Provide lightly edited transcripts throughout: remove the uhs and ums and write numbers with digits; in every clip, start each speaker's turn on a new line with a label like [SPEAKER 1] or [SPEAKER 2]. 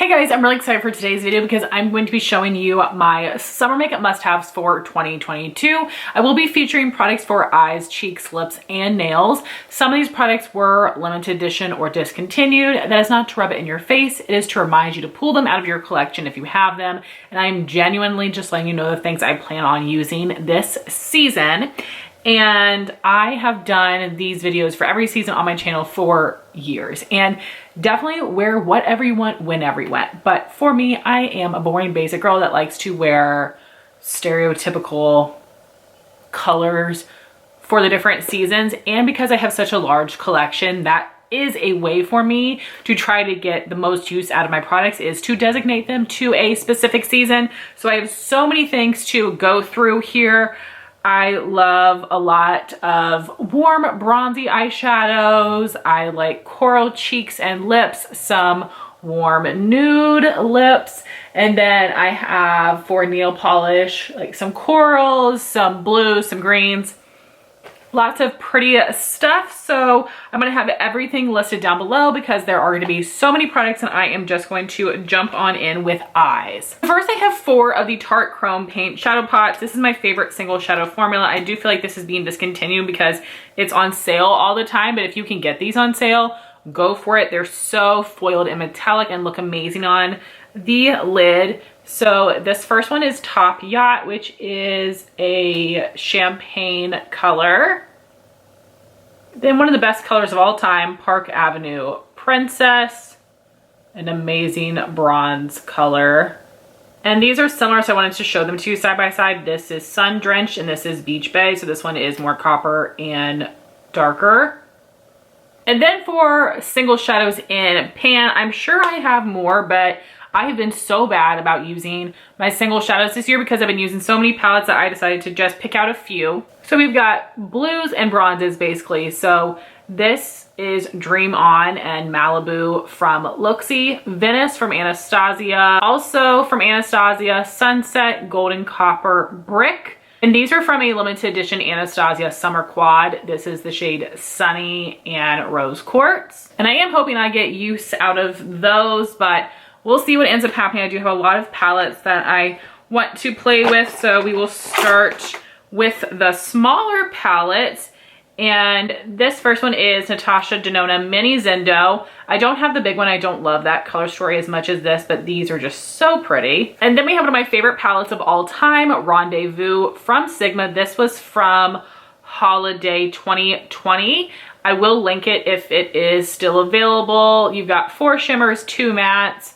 [SPEAKER 1] Guys, I'm really excited for today's video because I'm going to be showing you my summer makeup must-haves for 2022. I will be featuring products for eyes, cheeks, lips, and nails. Some of these products were limited edition or discontinued. That is not to rub it in your face. It is to remind you to pull them out of your collection if you have them. And I'm genuinely just letting you know the things I plan on using this season. And I have done these videos for every season on my channel for years, and definitely wear whatever you want whenever you want. But for me, I am a boring basic girl that likes to wear stereotypical colors for the different seasons. And because I have such a large collection, that is a way for me to try to get the most use out of my products, is to designate them to a specific season. So I have so many things to go through here. I love a lot of warm bronzy eyeshadows. I like coral cheeks and lips, some warm nude lips. And then I have for nail polish, like some corals, some blues, some greens. Lots of pretty stuff. So I'm going to have everything listed down below because there are going to be so many products, and I am just going to jump on in with eyes. First, I have 4 of the Tarte Chrome Paint Shadow Pots. This is my favorite single shadow formula. I do feel like this is being discontinued because it's on sale all the time, but if you can get these on sale, go for it. They're so foiled and metallic and look amazing on the lid. So this first one is Top Yacht, which is a champagne color. Then one of the best colors of all time, Park Avenue Princess, an amazing bronze color. And these are similar, so I wanted to show them to you side by side. This is Sundrenched and this is Beach Bay. So this one is more copper and darker. And then for single shadows in pan, I'm sure I have more, but I have been so bad about using my single shadows this year because I've been using so many palettes that I decided to just pick out a few. So we've got blues and bronzes basically. So this is Dream On and Malibu from Looxi, Venice from Anastasia, also from Anastasia, Sunset, Golden Copper Brick. And these are from a limited edition Anastasia Summer Quad. This is the shade Sunny and Rose Quartz. And I am hoping I get use out of those, but we'll see what ends up happening. I do have a lot of palettes that I want to play with, so we will start with the smaller palettes. And this first one is Natasha Denona Mini Zendo. I don't have the big one. I don't love that color story as much as this, but these are just so pretty. And then we have one of my favorite palettes of all time, Rendezvous from Sigma. This was from Holiday 2020. I will link it if it is still available. You've got 4 shimmers, 2 mattes.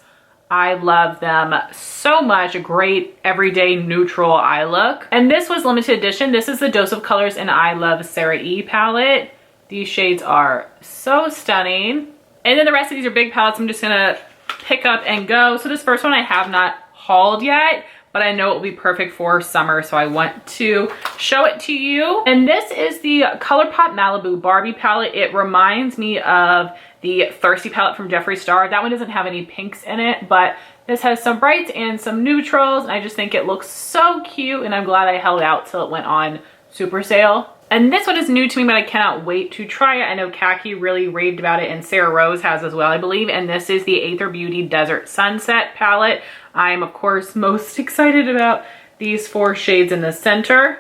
[SPEAKER 1] I love them so much. A great everyday neutral eye look. And this was limited edition. This is the Dose of Colors in ILuvSarahii palette. These shades are so stunning. And then the rest of these are big palettes. I'm just gonna pick up and go. So this first one I have not hauled yet, but I know it will be perfect for summer, so I want to show it to you. And this is the ColourPop Malibu Barbie palette. It reminds me of the Thirsty palette from Jeffree Star. That one doesn't have any pinks in it, but this has some brights and some neutrals, and I just think it looks so cute, and I'm glad I held out till it went on super sale. And this one is new to me, but I cannot wait to try it. I know Khaki really raved about it, and Sarah Rose has as well, I believe. And this is the Athr Beauty Desert Sunset palette. I'm, of course, most excited about these 4 shades in the center.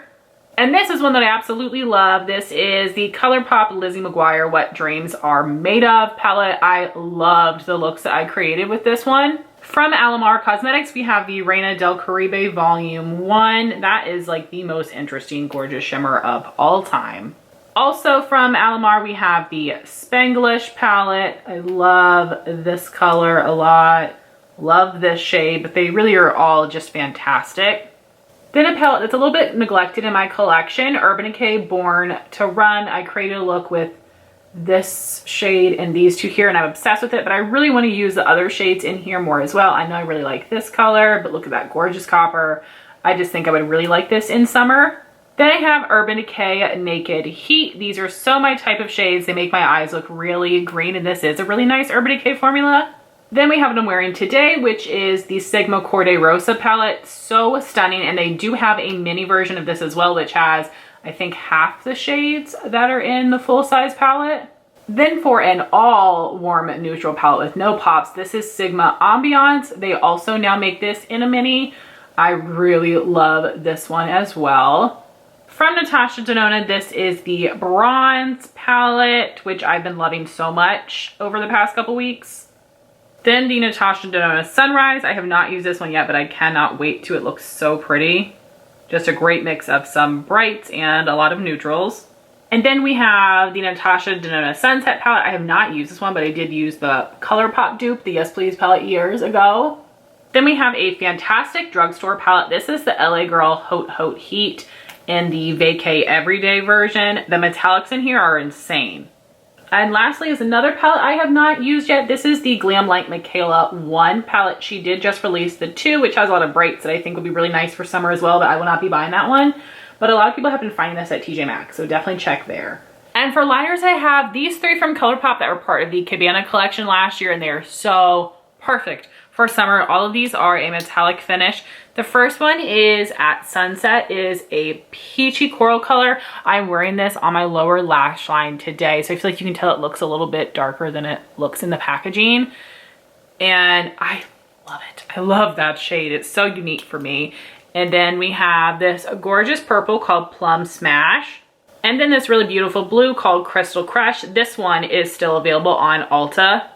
[SPEAKER 1] And this is one that I absolutely love. This is the ColourPop Lizzie McGuire What Dreams Are Made Of palette. I loved the looks that I created with this one. From Alamar Cosmetics, we have the Reina del Caribe Volume 1. That is like the most interesting, gorgeous shimmer of all time. Also from Alamar, we have the Spanglish palette. I love this color a lot. Love this shade, but they really are all just fantastic. Then a palette that's a little bit neglected in my collection, Urban Decay Born to Run. I created a look with this shade and these 2 here, and I'm obsessed with it, but I really want to use the other shades in here more as well. I know I really like this color, but look at that gorgeous copper. I just think I would really like this in summer. Then I have Urban Decay Naked Heat. These are so my type of shades. They make my eyes look really green, and this is a really nice Urban Decay formula. Then we have what I'm wearing today, which is the Sigma Corday Rosa palette. So stunning, and they do have a mini version of this as well, which has, I think, half the shades that are in the full-size palette. Then for an all warm neutral palette with no pops, this is Sigma Ambiance. They also now make this in a mini. I really love this one as well. From Natasha Denona, this is the bronze palette, which I've been loving so much over the past couple weeks. Then the Natasha Denona Sunrise. I have not used this one yet, but I cannot wait to. It looks so pretty. Just a great mix of some brights and a lot of neutrals. And then we have the Natasha Denona Sunset palette. I have not used this one, but I did use the ColourPop dupe, the Yes Please palette years ago. Then we have a fantastic drugstore palette. This is the LA Girl Haute Haute Heat in the Vacay Everyday version. The metallics in here are insane. And lastly is another palette I have not used yet. This is the Glamlite Mikayla 1 palette. She did just release the 2, which has a lot of brights that I think will be really nice for summer as well, but I will not be buying that one. But a lot of people have been finding this at TJ Maxx, so definitely check there. And for liners, I have these 3 from ColourPop that were part of the Cabana collection last year, and they are so perfect for summer. All of these are a metallic finish. The first one is at Sunset, is a peachy coral color. I'm wearing this on my lower lash line today, so I feel like you can tell it looks a little bit darker than it looks in the packaging. And I love it. I love that shade. It's so unique for me. And then we have this gorgeous purple called Plum Smash. And then this really beautiful blue called Crystal Crush. This one is still available on Ulta.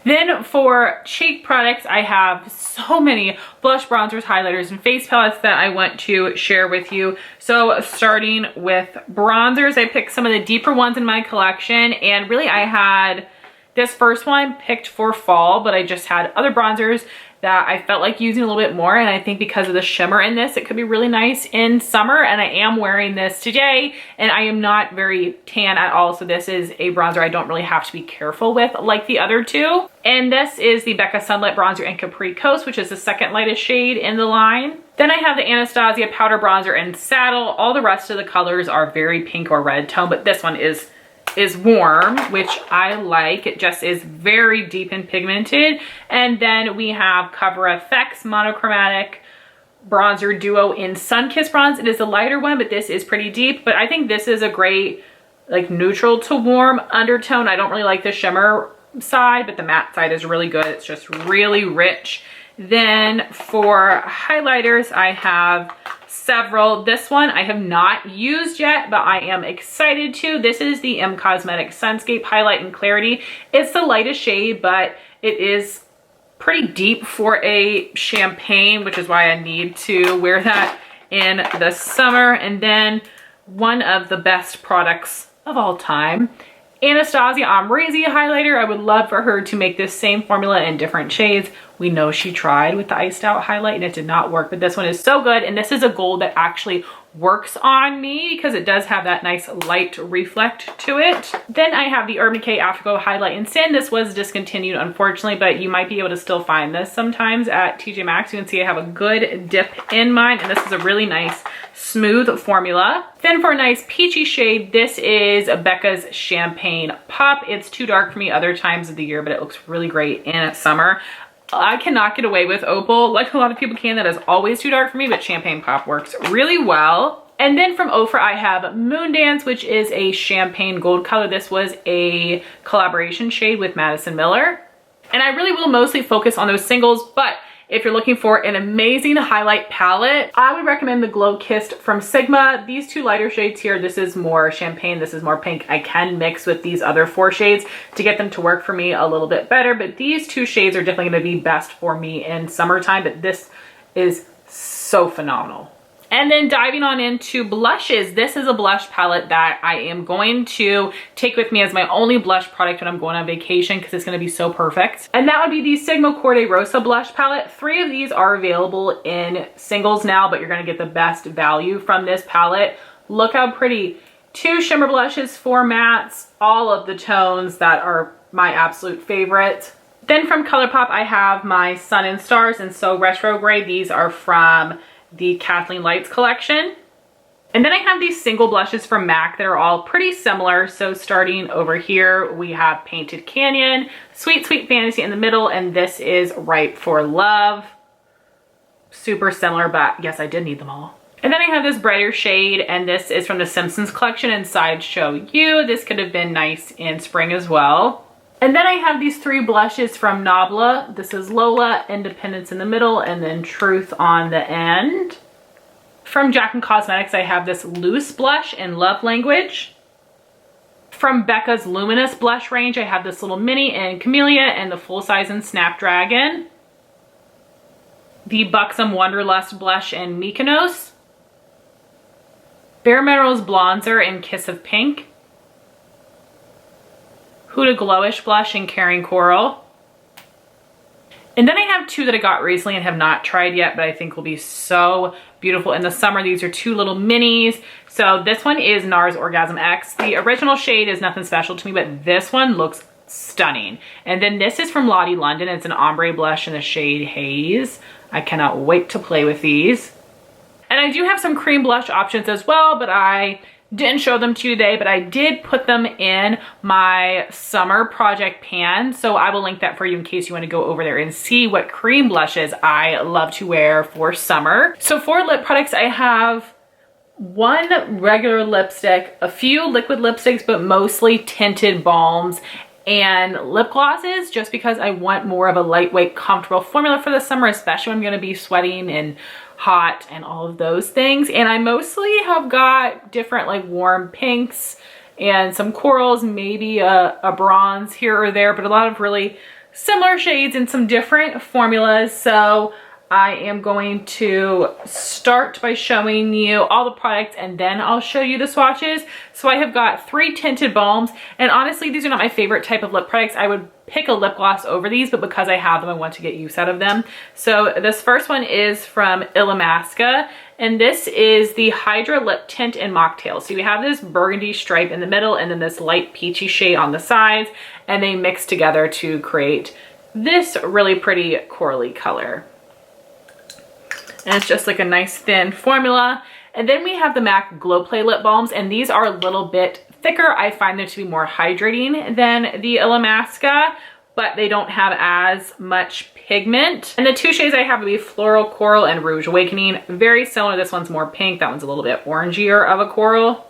[SPEAKER 1] Then for cheek products, I have so many blush, bronzers, highlighters, and face palettes that I want to share with you. So starting with bronzers, I picked some of the deeper ones in my collection. And really I had this first one picked for fall, but I just had other bronzers that I felt like using a little bit more, and I think because of the shimmer in this, it could be really nice in summer. And I am wearing this today, and I am not very tan at all, so this is a bronzer I don't really have to be careful with like the other 2. And this is the Becca Sunlit Bronzer in Capri Coast, which is the second lightest shade in the line. Then I have the Anastasia Powder Bronzer in Saddle. All the rest of the colors are very pink or red tone, but this one is warm, which I like. It just is very deep and pigmented. And then we have CoverFx Monochromatic Bronzer Duo in Sunkissed Bronze. It is a lighter one, but this is pretty deep. But I think this is a great like neutral to warm undertone. I don't really like the shimmer side, but the matte side is really good. It's just really rich. Then for highlighters, I have several. This one I have not used yet, but I am excited to. This is the Cosmetics Sunscape Highlight in Clarity. It's the lightest shade, but it is pretty deep for a champagne, which is why I need to wear that in the summer. And then one of the best products of all time, Anastasia Amrezy highlighter. I would love for her to make this same formula in different shades. We know she tried with the iced out highlight and it did not work, but this one is so good. And this is a gold that actually works on me because it does have that nice light reflect to it. Then I have the Urban Decay Afterglow Highlight in Sin. This was discontinued, unfortunately, but you might be able to still find this sometimes at TJ Maxx. You can see I have a good dip in mine, and this is a really nice smooth formula. Then for a nice peachy shade, this is Becca's Champagne Pop. It's too dark for me other times of the year, but it looks really great in summer. I cannot get away with opal like a lot of people can. That is always too dark for me, but Champagne Pop works really well. And then from Athr, I have Moondance, which is a champagne gold color. This was a collaboration shade with Madison Miller. And I really will mostly focus on those singles, but if you're looking for an amazing highlight palette, I would recommend the Glow Kissed from Sigma. These 2 lighter shades here, this is more champagne, this is more pink. I can mix with these other 4 shades to get them to work for me a little bit better, but these 2 shades are definitely gonna be best for me in summertime, but this is so phenomenal. And then diving on into blushes, this is a blush palette that I am going to take with me as my only blush product when I'm going on vacation because it's going to be so perfect. And that would be the Sigma Corte Rosa blush palette. 3 of these are available in singles now, but you're going to get the best value from this palette. Look how pretty. 2 shimmer blushes, 4 mattes, all of the tones that are my absolute favorite. Then from ColourPop, I have my Sun and Stars and So Retrograde. These are from the Kathleen Lights collection. And then I have these single blushes from MAC that are all pretty similar. So starting over here, we have Painted Canyon, Sweet Sweet Fantasy in the middle, and this is Ripe for Love. Super similar, but yes, I did need them all. And then I have this brighter shade, and this is from the Simpsons collection in Sideshow U. This could have been nice in spring as well. And then I have these three blushes from Nabla. This is Lola, Independence in the middle, and then Truth on the end. From Jack & Cosmetics, I have this loose blush in Love Language. From Becca's Luminous blush range, I have this little mini in Camellia and the full size in Snapdragon. The Buxom Wanderlust blush in Mykonos. Bare Minerals bronzer in Kiss of Pink. Huda Glowish blush in Caring Coral. And then I have two that I got recently and have not tried yet, but I think will be so beautiful in the summer. These are two little minis. So this one is NARS Orgasm X. The original shade is nothing special to me, but this one looks stunning. And then this is from Lottie London. It's an ombre blush in the shade Haze. I cannot wait to play with these. And I do have some cream blush options as well, but I didn't show them to you today, but I did put them in my summer project pan. So I will link that for you in case you want to go over there and see what cream blushes I love to wear for summer. So for lip products, I have one regular lipstick, a few liquid lipsticks, but mostly tinted balms and lip glosses, just because I want more of a lightweight, comfortable formula for the summer, especially when I'm going to be sweating and hot and all of those things. And I mostly have got different like warm pinks and some corals, maybe a bronze here or there, but a lot of really similar shades and some different formulas. So I am going to start by showing you all the products, and then I'll show you the swatches. So I have got 3 tinted balms, and honestly, these are not my favorite type of lip products. I would pick a lip gloss over these, but because I have them, I want to get use out of them. So this first one is from Illamasqua, and this is the Hydra Lip Tint in Mocktail. So you have this burgundy stripe in the middle and then this light peachy shade on the sides, and they mix together to create this really pretty corally color. And it's just like a nice thin formula. And then we have the MAC Glow Play Lip Balms, and these are a little bit thicker. I find them to be more hydrating than the Illamasqua, but they don't have as much pigment. And the two shades I have would be Floral Coral and Rouge Awakening. Very similar. This one's more pink. That one's a little bit orangier of a coral.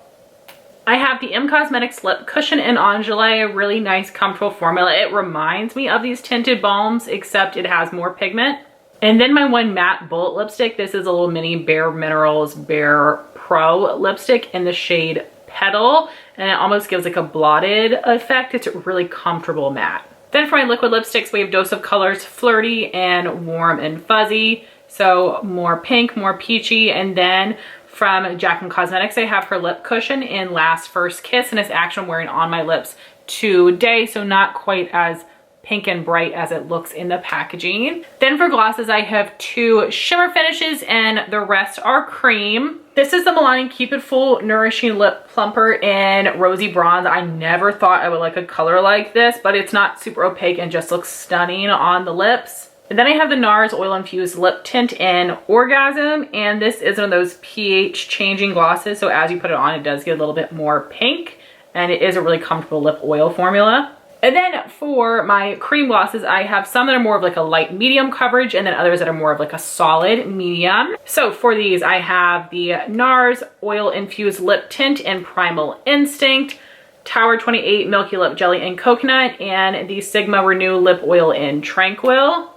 [SPEAKER 1] I have the M Cosmetics Lip Cushion in Angele, a really nice, comfortable formula. It reminds me of these tinted balms, except it has more pigment. And then my one matte bullet lipstick. This is a little mini Bare Minerals Bare Pro lipstick in the shade Petal, and it almost gives like a blotted effect. It's a really comfortable matte. Then for my liquid lipsticks, we have Dose of Colors Flirty and Warm and Fuzzy. So more pink, more peachy. And then from Jack & Cosmetics, I have her lip cushion in Last First Kiss, and it's actually I'm wearing on my lips today, so not quite as pink and bright as it looks in the packaging. Then for glosses, I have 2 shimmer finishes, and the rest are cream. This is the Milani Keep It Full Nourishing Lip Plumper in Rosy Bronze. I never thought I would like a color like this, but it's not super opaque and just looks stunning on the lips. And then I have the NARS Oil Infused Lip Tint in Orgasm, and this is one of those pH changing glosses, so as you put it on, it does get a little bit more pink, and it is a really comfortable lip oil formula. And then for my cream glosses, I have some that are more of like a light medium coverage, and then others that are more of like a solid medium. So for these, I have the NARS Oil Infused Lip Tint in Primal Instinct, Tower 28 Milky Lip Jelly in Coconut, and the Sigma Renew Lip Oil in Tranquil.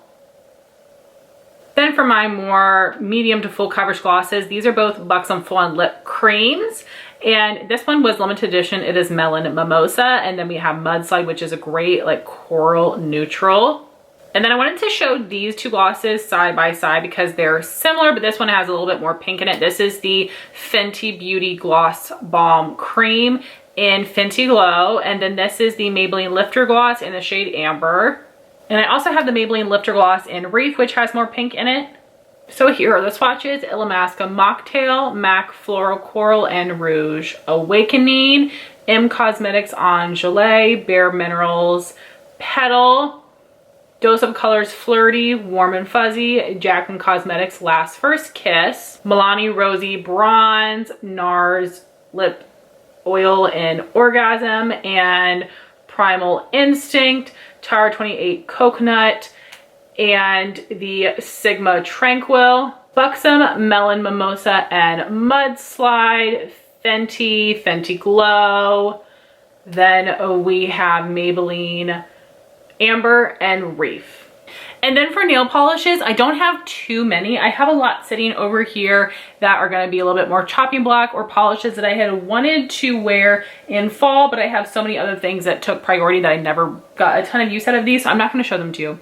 [SPEAKER 1] Then for my more medium to full coverage glosses, these are both Buxom Full On Lip Creams. And this one was limited edition. It is Melon Mimosa. And then we have Mudslide, which is a great like coral neutral. And then I wanted to show these two glosses side by side because they're similar, but this one has a little bit more pink in it. This is the Fenty Beauty Gloss Balm Cream in Fenty Glow. And then this is the Maybelline Lifter Gloss in the shade Amber. And I also have the Maybelline Lifter Gloss in Reef, which has more pink in it. So here are the swatches: Illamasqua Mocktail, MAC Floral Coral, and Rouge Awakening, M Cosmetics Angele, Bare Minerals Petal, Dose of Colors Flirty, Warm and Fuzzy, Jack & Cosmetics Last First Kiss, Milani Rosy Bronze, NARS Lip Oil in Orgasm, and Primal Instinct, Tower 28 Coconut, and the Sigma Tranquil. Buxom, Melon Mimosa, and Mudslide, Fenty Glow. Then we have Maybelline Amber and Reef. And then for nail polishes, I don't have too many. I have a lot sitting over here that are going to be a little bit more chopping block or polishes that I had wanted to wear in fall, but I have so many other things that took priority that I never got a ton of use out of these, so I'm not going to show them to you.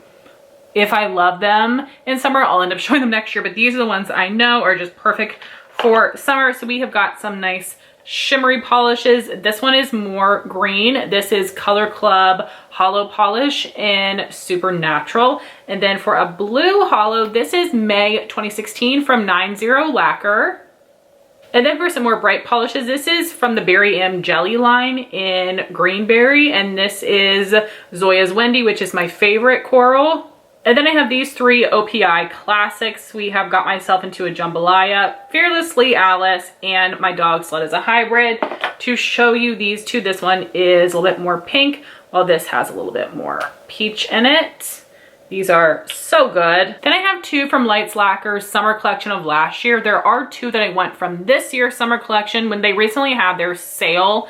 [SPEAKER 1] If I love them in summer, I'll end up showing them next year, but these are the ones I know are just perfect for summer. So we have got some nice shimmery polishes. This one is more green. This is Color Club Hollow Polish in Supernatural. And then for a blue hollow, this is May 2016 from 90 Lacquer. And then for some more bright polishes, this is from the Berry M Jelly line in Greenberry. And this is Zoya's Wendy, which is my favorite coral. And then I have these three OPI classics. We have Got Myself Into a Jambalaya, Fearlessly Alice, and My Dog Sled is a Hybrid. To show you these two, this one is a little bit more pink, while this has a little bit more peach in it. These are so good. Then I have two from Lights Lacquer's summer collection of last year. There are two that I want from this year's summer collection. When they recently had their sale,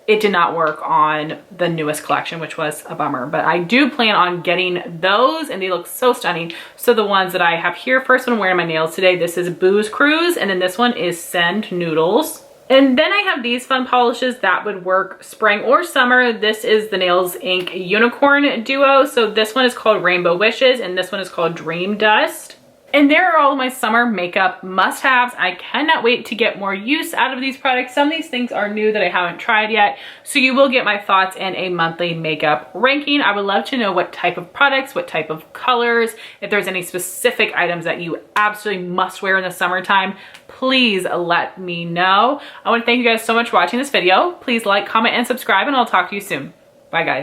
[SPEAKER 1] it did not work on the newest collection, which was a bummer, but I do plan on getting those and they look so stunning. So the ones that I have here, first one I'm wearing my nails today, this is Booze Cruise, and then this one is Send Noodles. And then I have these fun polishes that would work spring or summer. This is the Nails Inc Unicorn Duo. So this one is called Rainbow Wishes and this one is called Dream Dust. And there are all of my summer makeup must-haves. I cannot wait to get more use out of these products. Some of these things are new that I haven't tried yet, so you will get my thoughts in a monthly makeup ranking. I would love to know what type of products, what type of colors, if there's any specific items that you absolutely must wear in the summertime, please let me know. I want to thank you guys so much for watching this video. Please like, comment, and subscribe, and I'll talk to you soon. Bye, guys.